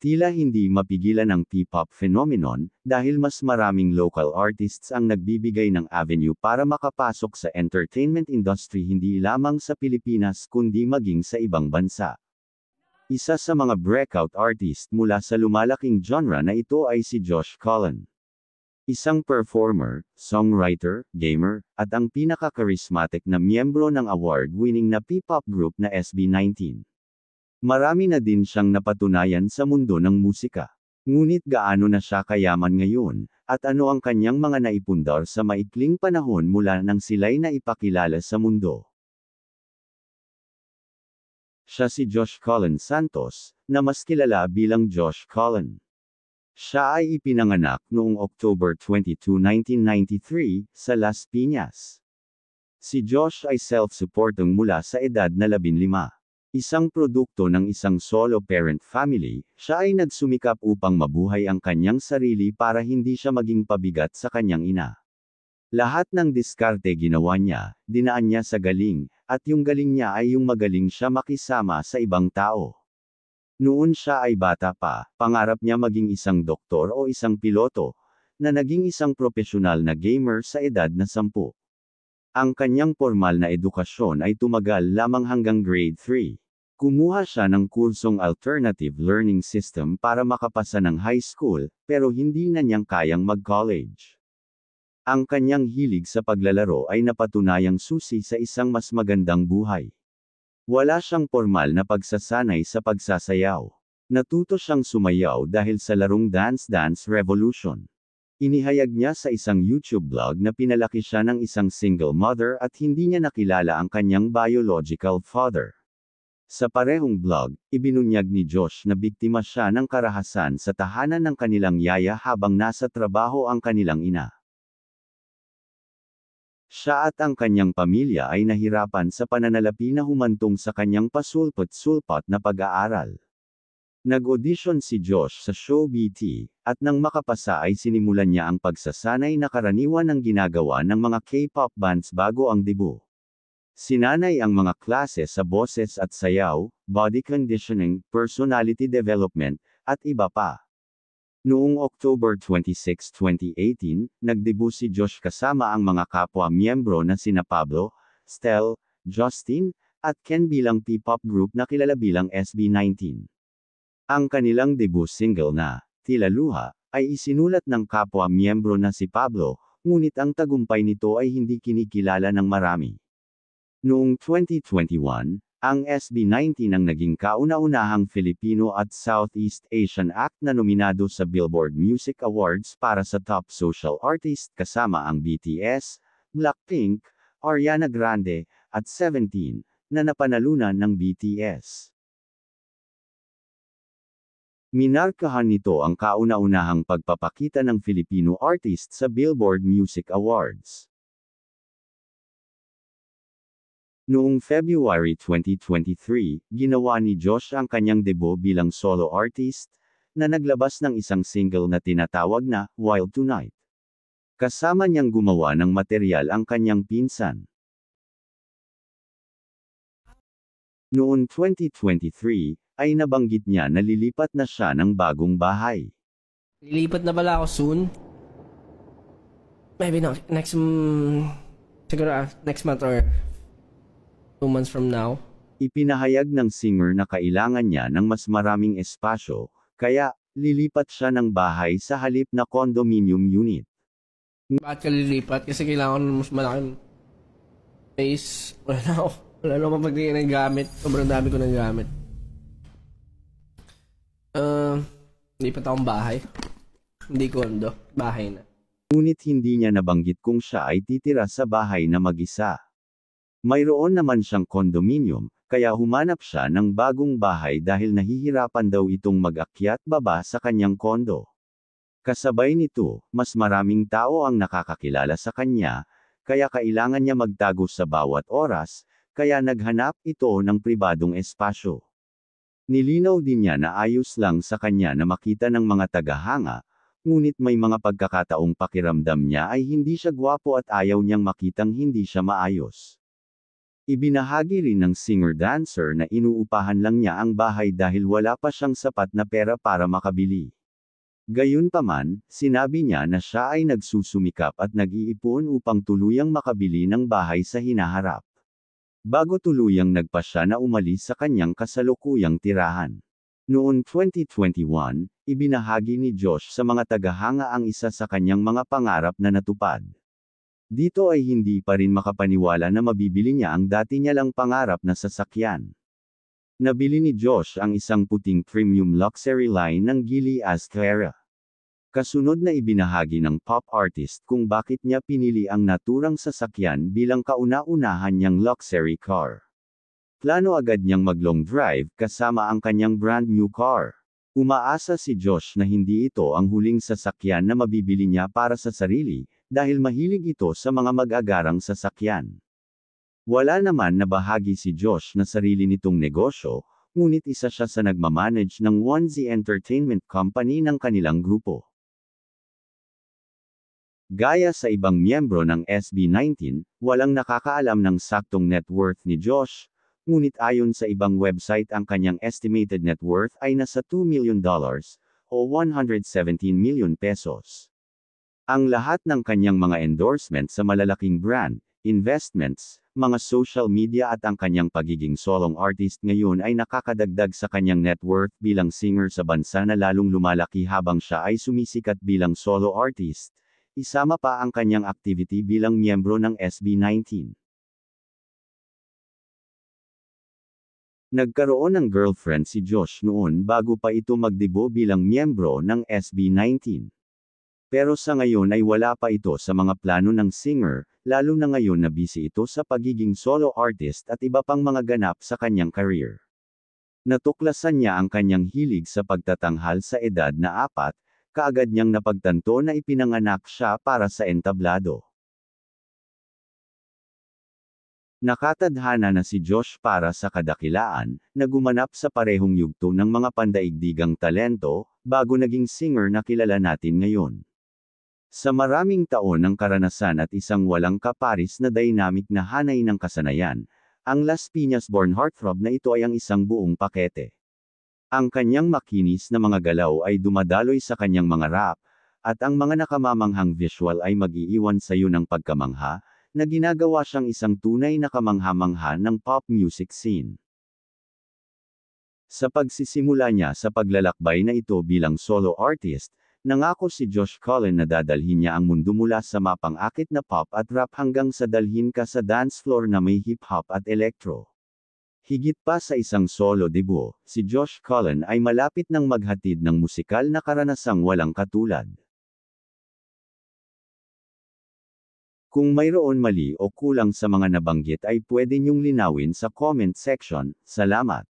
Tila hindi mapigilan ang P-pop phenomenon, dahil mas maraming local artists ang nagbibigay ng avenue para makapasok sa entertainment industry hindi lamang sa Pilipinas kundi maging sa ibang bansa. Isa sa mga breakout artist mula sa lumalaking genre na ito ay si Josh Cullen. Isang performer, songwriter, gamer, at ang pinaka-charismatic na miyembro ng award-winning na P-pop group na SB19. Marami na din siyang napatunayan sa mundo ng musika. Ngunit gaano na siya kayaman ngayon, at ano ang kanyang mga naipundar sa maikling panahon mula nang sila'y naipakilala sa mundo. Siya si Josh Cullen Santos, na mas kilala bilang Josh Cullen. Siya ay ipinanganak noong October 22, 1993, sa Las Piñas. Si Josh ay self-supporting mula sa edad na 15. Isang produkto ng isang solo parent family, siya ay nagsumikap upang mabuhay ang kanyang sarili para hindi siya maging pabigat sa kanyang ina. Lahat ng diskarte ginawa niya, dinaan niya sa galing, at yung galing niya ay yung magaling siya makisama sa ibang tao. Noon siya ay bata pa, pangarap niya maging isang doktor o isang piloto, na naging isang profesional na gamer sa edad na 10. Ang kanyang formal na edukasyon ay tumagal lamang hanggang grade 3. Kumuha siya ng kursong Alternative Learning System para makapasa ng high school, pero hindi na niyang kayang mag-college. Ang kanyang hilig sa paglalaro ay napatunayang susi sa isang mas magandang buhay. Wala siyang formal na pagsasanay sa pagsasayaw. Natuto siyang sumayaw dahil sa larong Dance Dance Revolution. Inihayag niya sa isang YouTube blog na pinalaki siya ng isang single mother at hindi niya nakilala ang kanyang biological father. Sa parehong blog, ibinunyag ni Josh na biktima siya ng karahasan sa tahanan ng kanilang yaya habang nasa trabaho ang kanilang ina. Siya at ang kanyang pamilya ay nahirapan sa pananalapi na humantong sa kanyang pasulpot-sulpot na pag-aaral. Nag-audition si Josh sa show BT, at nang makapasa ay sinimulan niya ang pagsasanay na karaniwan ng ginagawa ng mga K-pop bands bago ang debut. Sinanay ang mga klase sa boses at sayaw, body conditioning, personality development, at iba pa. Noong October 26, 2018, nagdebut si Josh kasama ang mga kapwa-miyembro na sina Pablo, Stel, Justin, at Ken bilang P-pop group na kilala bilang SB19. Ang kanilang debut single na, Tila Luha, ay isinulat ng kapwa-miyembro na si Pablo, ngunit ang tagumpay nito ay hindi kinikilala ng marami. Noong 2021, ang SB19 ang naging kauna-unahang Filipino at Southeast Asian act na nominado sa Billboard Music Awards para sa Top Social Artist kasama ang BTS, Blackpink, Ariana Grande, at Seventeen, na napanalunan ng BTS. Minarkahan nito ang kauna-unahang pagpapakita ng Filipino artist sa Billboard Music Awards. Noong February 2023, ginawa ni Josh ang kanyang debut bilang solo artist, na naglabas ng isang single na tinatawag na, Wild Tonight. Kasama niyang gumawa ng materyal ang kanyang pinsan. Noong 2023, ay nabanggit niya na lilipat na siya ng bagong bahay. Lilipat na pala ako soon. Maybe siguro next month or 2 months from now. Ipinahayag ng singer na kailangan niya ng mas maraming espasyo, kaya, lilipat siya ng bahay sa halip na condominium unit. Bakit ka lilipat? Kasi kailangan ko ng mas malaking space. Wala na akong pagtingin ng gamit. Sobrang dami ko ng gamit. Lipat akong bahay. Hindi kondo. Bahay na. Ngunit hindi niya nabanggit kung siya ay titira sa bahay na mag-isa. Mayroon naman siyang condominium, kaya humanap siya ng bagong bahay dahil nahihirapan daw itong mag-akyat baba sa kanyang kondo. Kasabay nito, mas maraming tao ang nakakakilala sa kanya, kaya kailangan niya magtago sa bawat oras, kaya naghanap ito ng pribadong espasyo. Nilinaw din niya na ayos lang sa kanya na makita ng mga tagahanga, ngunit may mga pagkakataong pakiramdam niya ay hindi siya gwapo at ayaw niyang makitang hindi siya maayos. Ibinahagi rin ng singer-dancer na inuupahan lang niya ang bahay dahil wala pa siyang sapat na pera para makabili. Gayunpaman, sinabi niya na siya ay nagsusumikap at nag-iipon upang tuluyang makabili ng bahay sa hinaharap. Bago tuluyang nagpasya na umalis sa kanyang kasalukuyang tirahan. Noong 2021, ibinahagi ni Josh sa mga tagahanga ang isa sa kanyang mga pangarap na natupad. Dito ay hindi pa rin makapaniwala na mabibili niya ang dati niya lang pangarap na sasakyan. Nabili ni Josh ang isang puting premium luxury line ng Geely Astera. Kasunod na ibinahagi ng pop artist kung bakit niya pinili ang naturang sasakyan bilang kauna-unahan niyang luxury car. Plano agad niyang mag-long drive kasama ang kanyang brand new car. Umaasa si Josh na hindi ito ang huling sasakyan na mabibili niya para sa sarili, dahil mahilig ito sa mga mag-agarang sasakyan. Wala naman na bahagi si Josh na sarili nitong negosyo, ngunit isa siya sa nagmamanage ng 1Z Entertainment Company ng kanilang grupo. Gaya sa ibang miyembro ng SB19, walang nakakaalam ng saktong net worth ni Josh, ngunit ayon sa ibang website ang kanyang estimated net worth ay nasa $2 million, o 117 million pesos. Ang lahat ng kanyang mga endorsement sa malalaking brand, investments, mga social media at ang kanyang pagiging solong artist ngayon ay nakakadagdag sa kanyang net worth bilang singer sa bansa na lalong lumalaki habang siya ay sumisikat bilang solo artist. Isama pa ang kanyang activity bilang miyembro ng SB19. Nagkaroon ng girlfriend si Josh noon bago pa ito magdebo bilang miyembro ng SB19. Pero sa ngayon ay wala pa ito sa mga plano ng singer, lalo na ngayon na busy ito sa pagiging solo artist at iba pang mga ganap sa kanyang career. Natuklasan niya ang kanyang hilig sa pagtatanghal sa edad na 4, kaagad niyang napagtanto na ipinanganak siya para sa entablado. Nakatadhana na si Josh para sa kadakilaan, na gumanap sa parehong yugto ng mga pandaigdigang talento, bago naging singer na kilala natin ngayon. Sa maraming taon ng karanasan at isang walang kaparis na dynamic na hanay ng kasanayan, ang Las Piñas-born heartthrob na ito ay ang isang buong pakete. Ang kanyang makinis na mga galaw ay dumadaloy sa kanyang mga rap, at ang mga nakamamanghang visual ay mag-iiwan sa iyo ng pagkamangha, na ginagawa siyang isang tunay na kamangha-mangha ng pop music scene. Sa pagsisimula niya sa paglalakbay na ito bilang solo artist, nangako si Josh Cullen na dadalhin niya ang mundo mula sa mapang-akit na pop at rap hanggang sa dalhin ka sa dance floor na may hip-hop at electro. Higit pa sa isang solo debut, si Josh Cullen ay malapit nang maghatid ng musikal na karanasang walang katulad. Kung mayroon mali o kulang sa mga nabanggit ay pwede niyong linawin sa comment section. Salamat.